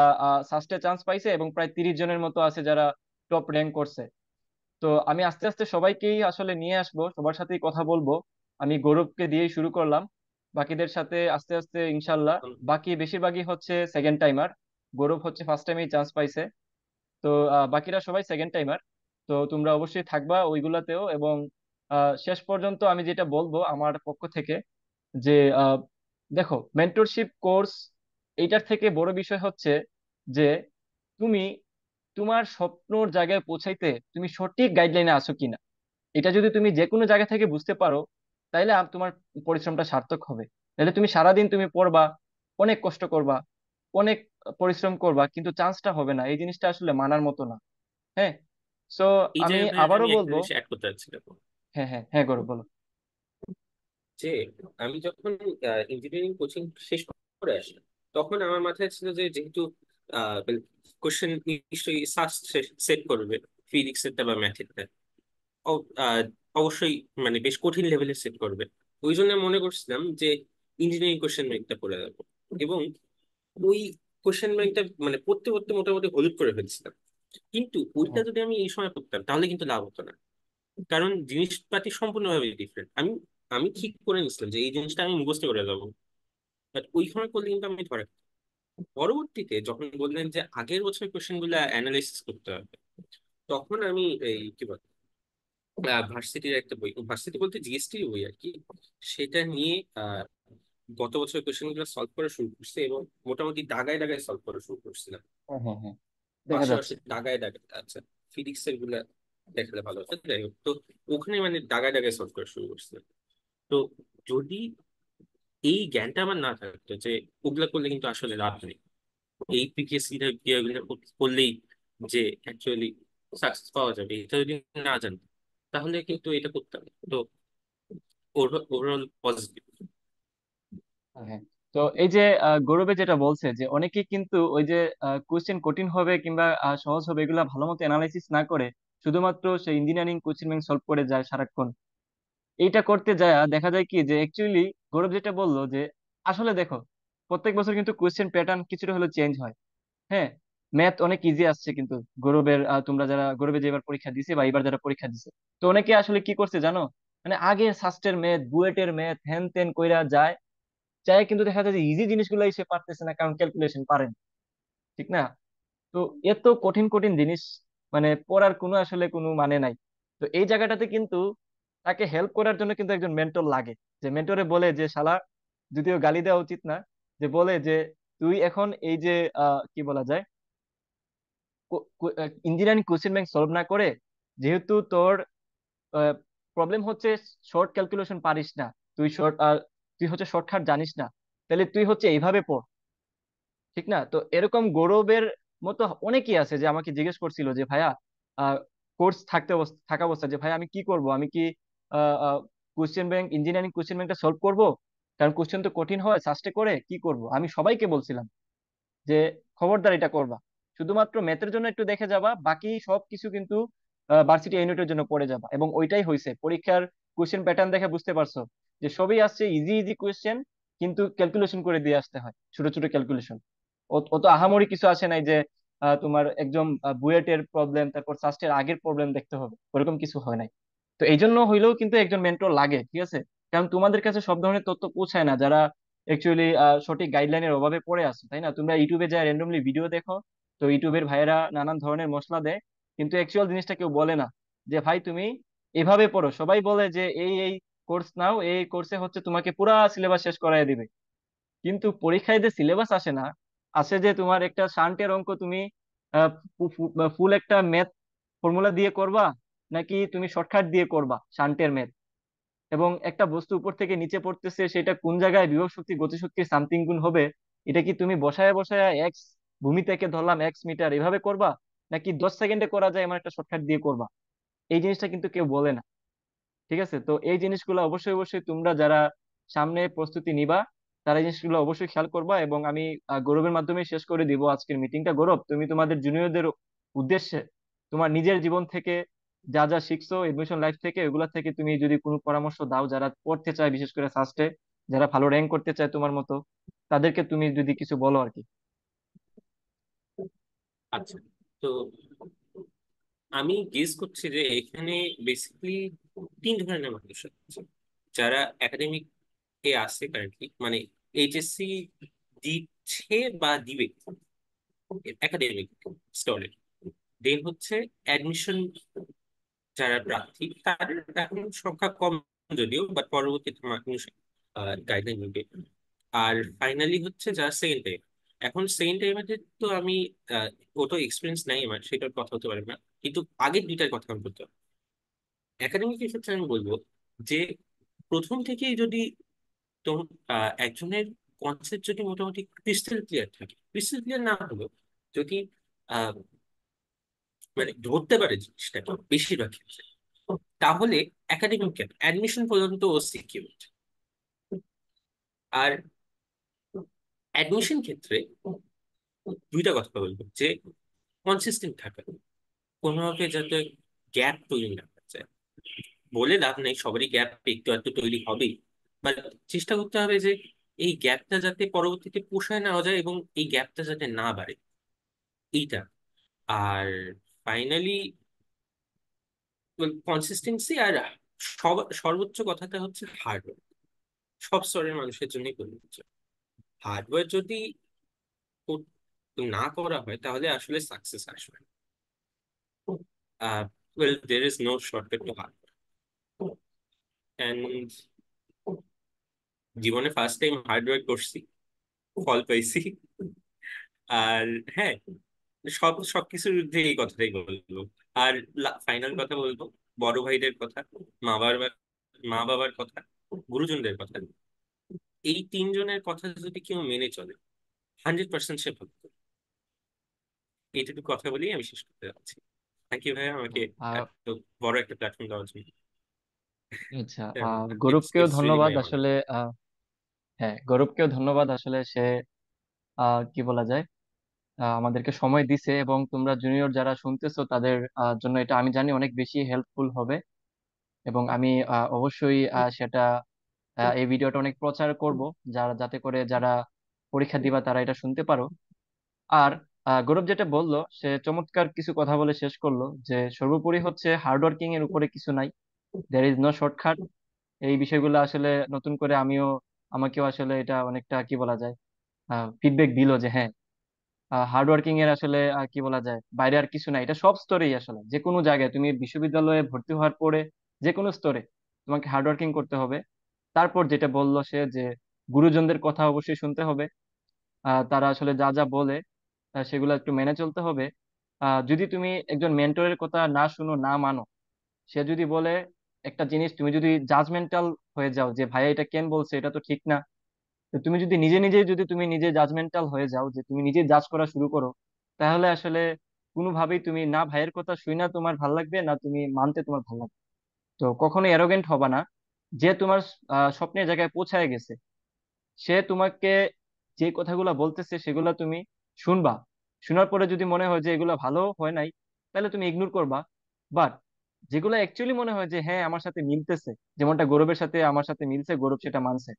সাস্টে চান্স পাইছে, এবং প্রায় 30 জনের মতো আছে যারা টপ র্যাঙ্ক করছে। তো আমি আস্তে আস্তে সবাইকেই আসলে নিয়ে আসবো, সবার সাথেই কথা বলবো। আমি গৌরবকে দিয়েই শুরু করলাম, বাকিদের সাথে আস্তে আস্তে ইনশাল্লাহ। বাকি বেশিরভাগই হচ্ছে সেকেন্ড টাইমার, গৌরব হচ্ছে ফার্স্ট টাইমেই চান্স পাইছে। তো বাকিরা সবাই সেকেন্ড টাইমার। তো তোমরা অবশ্যই থাকবা ওইগুলাতেও। এবং শেষ পর্যন্ত আমি যেটা বলবো আমার পক্ষ থেকে, যে আহ, দেখো, মেন্টরশিপ কোর্স এইটার থেকে বড় বিষয় হচ্ছে যে তুমি তোমার স্বপ্নর জায়গায় পৌঁছাইতে তুমি সঠিক গাইডলাইনে আছো কিনা। এটা যদি তুমি যে কোনো জায়গা থেকে বুঝতে পারো, তাইলে তোমার পরিশ্রমটা সার্থক হবে। তাহলে তুমি সারাদিন তুমি পড়বা, অনেক কষ্ট করবা, অনেক পরিশ্রম করবা, কিন্তু চান্সটা হবে না। এই জিনিসটা আসলে মানার মতো না। হ্যাঁ। সো এই আমি জায়গায় আবারও আমি একটা বলবো। জিনিস অ্যাড করতে চাচ্ছিলাম, হ্যাঁ, হ্যাঁ, হ্যাঁ, গৌরব বলো। যে আমি যখন ইঞ্জিনিয়ারিং কোচিং শেষ করে আসলাম, তখন আমার মাথায় ছিল যে যেহেতু কোশ্চেন নিশ্চয়ই সেট করবে, ফিজিক্সেরটা বা ম্যাথেরটা অবশ্যই মানে বেশ কঠিন লেভেলের সেট করবে। ওই জন্য মনে করছিলাম যে ইঞ্জিনিয়ারিং কোশ্চেন ব্যাংকটা পড়ে যাবো, এবং ওই কোশ্চেন ব্যাংকটা মানে পড়তে পড়তে মোটামুটি হলুদ করে ফেলছিলাম। কিন্তু ওইটা হ্যাঁ, যদি আমি এই সময় পড়তাম তাহলে কিন্তু লাভ হতো না, কারণ জিনিসপাতি সম্পূর্ণভাবে ডিফারেন্ট। আমি আমি ঠিক করে নিছিলাম যে এই জিনিসটা আমি মুখস্থ করে যাবো, বাট ওই সময় করলে কিন্তু আমি ধরে পরবর্তীতে যখন বললেন যে আগের বছর কোশ্চেন গুলা অ্যানালাইসিস করতে হবে, তখন আমি এই কি বল ভার্সিটির একটা বই, ভার্সিটি বলতে জিএসটি বই আর কি, সেটা নিয়ে আহ, গত বছর কোশ্চেন গুলো সলভ করা শুরু করছে, এবং মোটামুটি দাগায় দাগায় সলভ করা শুরু করছিলাম। হ্যাঁ, হ্যাঁ, হ্যাঁ, দেখা যাচ্ছে। পাশাপাশি দাগায় দাগায়, আচ্ছা ফিজিক্স এর গুলা দেখালে ভালো হতো, যাই হোক। তো ওখানে মানে দাগায় দাগায় সলভ করা শুরু করছিলাম। তো যদি এই জ্ঞানটা আমার না থাকতো যে ওগুলা করলে কিন্তু আসলে লাভ নেই, এই প্রিভিয়াস ইয়ার গুলো করলেই যে অ্যাকচুয়ালি সাকসেস পাওয়া যাবে, এটা যদি না জানতো তাহলে কিন্তু এটা করতাম না। তো ওভারঅল পজিটিভ। হ্যাঁ। তো এই যে গৌরবে যেটা বলছে যে অনেকেই কিন্তু ওই যে কোশ্চেন কঠিন হবে কিংবা সহজ হবে এগুলা ভালো মতো অ্যানালাইসিস না করে শুধুমাত্র সে ইঞ্জিনিয়ারিং কোশ্চেন ব্যাংক সলভ করে যায় সারাক্ষণ। এইটা করতে যায় দেখা যায় কি যে অ্যাকচুয়ালি গৌরব যেটা বললো যে আসলে দেখো, প্রত্যেক বছর কিন্তু কোশ্চেন প্যাটার্ন কিছুটা হলেও চেঞ্জ হয়। হ্যাঁ। ম্যাথ অনেক ইজি আসছে কিন্তু গৌরবের, তোমরা যারা গৌরবে যে এবার পরীক্ষা দিছে বা এবার যারা পরীক্ষা দিছে, তো অনেকে আসলে কি করছে জানো, মানে আগে সাস্টের ম্যাথ, বুয়েটের ম্যাথ হ্যান ত্যান কইরা যায় চাই, কিন্তু দেখা যায় যে ইজি জিনিসগুলাই সে পারতেছে না, কারণ ক্যালকুলেশন পারেন। ঠিক না? তো এত কঠিন কঠিন জিনিস মানে পড়ার কোনো আসলে কোনো মানে নাই। তো এই জায়গাটাতে কিন্তু তাকে হেল্প করার জন্য কিন্তু একজন মেন্টর লাগে, যে মেন্টরে বলে যে শালা, যদিও গালি দেওয়া উচিত না, যে বলে যে তুই এখন এই যে কি বলা যায়, ইঞ্জিনিয়ারিং কোশ্চেন ব্যাংক সলভ না করে, যেহেতু তোর প্রবলেম হচ্ছে শর্ট ক্যালকুলেশন পারিস না, তুই হচ্ছে শর্টকাট জানিস না, তাহলে তুই হচ্ছে এইভাবে পড়। ঠিক না? তো এরকম গৌরবের মতো অনেকেই আছে যে আমাকে জিজ্ঞেস করছিল যে ভাইয়া, কোর্স থাকা অবস্থা, যে ভাই আমি কি করব, আমি কি কোশ্চেন ব্যাংক, ইঞ্জিনিয়ারিং কোশ্চেন ব্যাংকটা সলভ করব, কারণ কোশ্চেন তো কঠিন হয় সাস্টে করে, কি করব? আমি সবাইকে বলছিলাম যে খবরদার এটা করবা, শুধুমাত্র ম্যাথের জন্য একটু দেখে যাবা, বাকি সব কিছু কিন্তু ভার্সিটি ইউনিটের জন্য পড়ে যাবা। এবং ওইটাই হয়েছে, পরীক্ষার কোশ্চেন প্যাটার্ন দেখে বুঝতে পারছো যে সবই আসছে ইজি ইজি কোশ্চেন, কিন্তু ক্যালকুলেশন করে দিয়ে আসতে হয়, ছোট ছোট ক্যালকুলেশন। অত আহামরি কিছু আসে নাই যে তোমার একদম বুয়েটের প্রবলেম তারপর সাস্টের আগের প্রবলেম দেখতে হবে, ওরকম কিছু হয় নাই। তো এই জন্য হইলেও কিন্তু একজন মেন্টর লাগে, ঠিক আছে? কারণ তোমাদের কাছে সব ধরনের তথ্য পৌঁছায় না, যারা অ্যাকচুয়ালি সঠিক গাইডলাইনের অভাবে পড়ে আছে, তাই না? তোমরা ইউটিউবে যা র্যান্ডমলি ভিডিও দেখো, তো ইউটিউবের ভাইয়েরা নানান ধরনের মশলা দেয়, কিন্তু অ্যাকচুয়াল জিনিসটা কেউ বলে না, যে ভাই তুমি এভাবে পড়ো। সবাই বলে যে এই এই কোর্স নাও, এই কোর্সে হচ্ছে তোমাকে পুরা সিলেবাস শেষ করায় দিবে, কিন্তু পরীক্ষায় যে সিলেবাস আসে না, আসে যে তোমার একটা শান্টের অঙ্ক তুমি ফুল একটা ম্যাথ ফর্মুলা দিয়ে করবা, নাকি তুমি শর্টকাট দিয়ে করবা শান্টের ম্যাথ। এবং একটা বস্তু উপর থেকে নিচে পড়তেছে, সেটা কোন জায়গায় বিভব শক্তি গতিশক্তি সামথিং গুণ হবে, এটা কি তুমি বসায় বসায় এক্স ভূমি থেকে ধরলাম এক্স মিটার এভাবে করবা, নাকি 10 সেকেন্ডে করা যায় এমন একটা শর্টকাট দিয়ে করবা? এই জিনিসটা কিন্তু কেউ বলে না। ঠিক আছে, তো এই জিনিসগুলো অবশ্যই অবশ্যই তোমরা যারা সামনে প্রস্তুতি নিবা তারা এই জিনিসগুলো অবশ্যই খেয়াল করবা। এবং আমি গৌরবের মাধ্যমে শেষ করে দিব আজকের মিটিংটা। গৌরব, তুমি তোমাদের জুনিয়রদের উদ্দেশ্যে তোমার নিজের জীবন থেকে যা যা শিখছো এডমিশন লাইফ থেকে, ওগুলা থেকে তুমি যদি কোনো পরামর্শ দাও, যারা পড়তে চায় বিশেষ করে ফার্স্টে, যারা ভালো র্যাঙ্ক করতে চায় তোমার মতো, তাদেরকে তুমি যদি কিছু বলো আর কি। আচ্ছা, তো আমি গেস করছি যে এখানে বেসিকলি তিন ধরনের মানুষ আছে যারা একাডেমিক এ আছে কারেন্টলি, মানে এইচএসসি দিচ্ছে বা দিবে একাডেমিক স্তরে। দেন হচ্ছে অ্যাডমিশন যারা প্রার্থী, তাদের এখন সংখ্যা কম যদিও, বাট পরবর্তীতে মানুষ গাইডলাইন নেবে। আর ফাইনালি হচ্ছে যারা সেকেন্ড টাইম। এখন সেকেন্ড টাইমে তো আমি আহ, অত এক্সপিরিয়েন্স নাই আমার, সেটার কথা হতে পারে না, কিন্তু আগের দুইটার কথা আমি বলতে পারি। একাডেমিক ক্ষেত্রে আমি বলবো যে প্রথম থেকেই যদি একজনের কনসেপ্ট যদি মোটামুটি ক্রিস্টাল ক্লিয়ার থাকে, ক্রিস্টাল ক্লিয়ার না হলেও যদি আহ, মানে ধরতে পারে জিনিসটাকে বেশিরভাগ ক্ষেত্রে, তাহলে একাডেমিক কেন অ্যাডমিশন পর্যন্ত ও সিকিউর। আর অ্যাডমিশন ক্ষেত্রে দুইটা কথা বলবো, যে কনসিস্টেন্ট থাকা, কোনোভাবে যাতে গ্যাপ তৈরি না হয়ে যায়। বলে লাভ নেই, সবারই গ্যাপ একটু একটু তৈরি হবেই, বাট চেষ্টা করতে হবে যে এই গ্যাপটা যাতে পরবর্তীতে পোষায় নেওয়া যায় এবং এই গ্যাপটা যাতে না বাড়ে, এইটা। আর ফাইনালি কনসিস্টেন্সি, আর সর্বোচ্চ কথাটা হচ্ছে হার্ডওয়ার্ক। সব স্তরের মানুষের জন্যই প্রযোজ্য। হার্ডওয়ার্ক যদি কর- না করা হয় তাহলে আসলে সাকসেস আসবে না। Well, there is no shortcut to hard and জীবনে ফার্স্ট টাইম হার্ড ওয়ার্ক করছি, ফল পাইছি। আর হ্যাঁ, সবকিছুর ঊর্ধ্বে এই কথাটাই বলবো। আর ফাইনাল কথা বলবো, বড় ভাইদের কথা, মা বাবার মা বাবার কথা, গুরুজনদের কথা, এই তিনজনের কথা যদি কেউ মেনে চলে, 100% সে ভালো করবে। এইটুকু কথা বলেই আমি শেষ করতে যাচ্ছি। থ্যাংক ইউ ভাইয়া, আমাকে আহ এত বড় একটা প্ল্যাটফর্ম দেওয়ার জন্য। আচ্ছা, ইটস গৌরবকেও ইটস রিয়েলি ধন্যবাদ মাই অনার। আসলে। হ্যাঁ, গৌরবকেও ধন্যবাদ আসলে। সে কি বলা যায়, আমাদেরকে সময় দিছে, এবং তোমরা জুনিয়র যারা শুনতেছো তাদের জন্য এটা আমি জানি অনেক বেশি হেল্পফুল হবে। এবং আমি অবশ্যই সেটা এই ভিডিওটা অনেক প্রচার করব, যাতে করে যারা পরীক্ষা দিবা তারা এটা শুনতে পারো। আর গৌরব যেটা বললো সে চমৎকার কিছু কথা বলে শেষ করলো, যে সর্বোপরি হচ্ছে হার্ডওয়ার্কিং এর উপরে কিছু নাই, দেয়ার ইজ নো শর্টকাট। এই বিষয়গুলো আসলে নতুন করে আমাকেও আসলে এটা অনেকটা কি বলা যায় ফিডব্যাক দিল, যে হ্যাঁ, হার্ডওয়ার্কিং এর আসলে কি বলা যায় বাইরে আর কিছু নাই। এটা সব স্তরেই আসলে, যে কোনো জায়গায় তুমি বিশ্ববিদ্যালয়ে ভর্তি হওয়ার পরে যে কোনো স্তরে তোমাকে হার্ডওয়ার্কিং করতে হবে। তারপর যেটা বললো সে, যে গুরুজনদের কথা অবশ্যই শুনতে হবে। তারা আসলে যা যা বলে সেগুলো একটু মেনে চলতে হবে। যদি তুমি একজন মেন্টরের কথা না শুনো না মানো, সে যদি বলে একটা জিনিস, তুমি যদি জাজমেন্টাল হয়ে যাও যে ভাই এটা কেন বলছে, এটা তো ঠিক না, তো তুমি যদি নিজে নিজে যদি তুমি নিজে জাজমেন্টাল হয়ে যাও, যে তুমি নিজে জাজ করা শুরু করো, তাহলে আসলে কোনোভাবেই তুমি না ভাইয়ের কথা শুই না তোমার ভাল লাগবে, না তুমি মানতে তোমার ভাল লাগবে। তো কখনো অ্যারোগেন্ট হবা না। যে তোমার স্বপ্নের জায়গায় পৌঁছায় গেছে, সে তোমাকে যে কথাগুলো বলতেছে সেগুলো তুমি শুনবা। শোনার পরে যদি মনে হয় যে এগুলো ভালো হয় নাই, তাহলে তুমি ইগনোর করবা। বাট যেগুলো অ্যাকচুয়ালি মনে হয় যে হ্যাঁ আমার সাথে মিলতেছে, যেমনটা গৌরবের সাথে আমার সাথে মিলছে, গৌরব সেটা মানছে,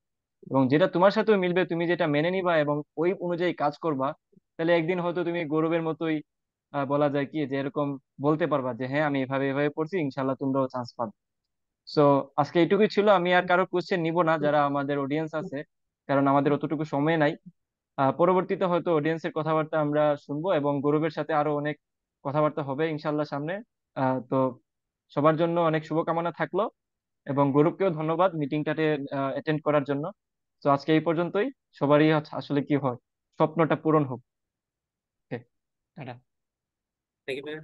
এবং যেটা তোমার সাথেও মিলবে তুমি যেটা মেনে নিবা এবং ওই অনুযায়ী কাজ করবা, তাহলে একদিন হয়তো তুমি গৌরবের মতোই বলা যায় কি যে এরকম বলতে পারবা যে হ্যাঁ আমি এভাবে এভাবে পড়ছি, ইনশাল্লাহ তোমরাও চান্স পাবে। সো আজকে এইটুকুই ছিল। আমি আর কারো কোশ্চেন নিব না যারা আমাদের অডিয়েন্স আছে, কারণ আমাদের অতটুকু সময় নাই। পরবর্তীতে হয়তো অডিয়েন্সের কথাবার্তা আমরা শুনবো, এবং গৌরবের সাথে আরো অনেক কথাবার্তা হবে ইনশাল্লাহ সামনে। তো সবার জন্য অনেক শুভকামনা থাকলো, এবং গৌরবকেও ধন্যবাদ মিটিংটাতে অ্যাটেন্ড করার জন্য। তো আজকে এই পর্যন্তই। সবারই আসলে কি হয়, স্বপ্নটা পূরণ হোক। ওকে, টাটা। থ্যাংক ইউ ভাইয়া।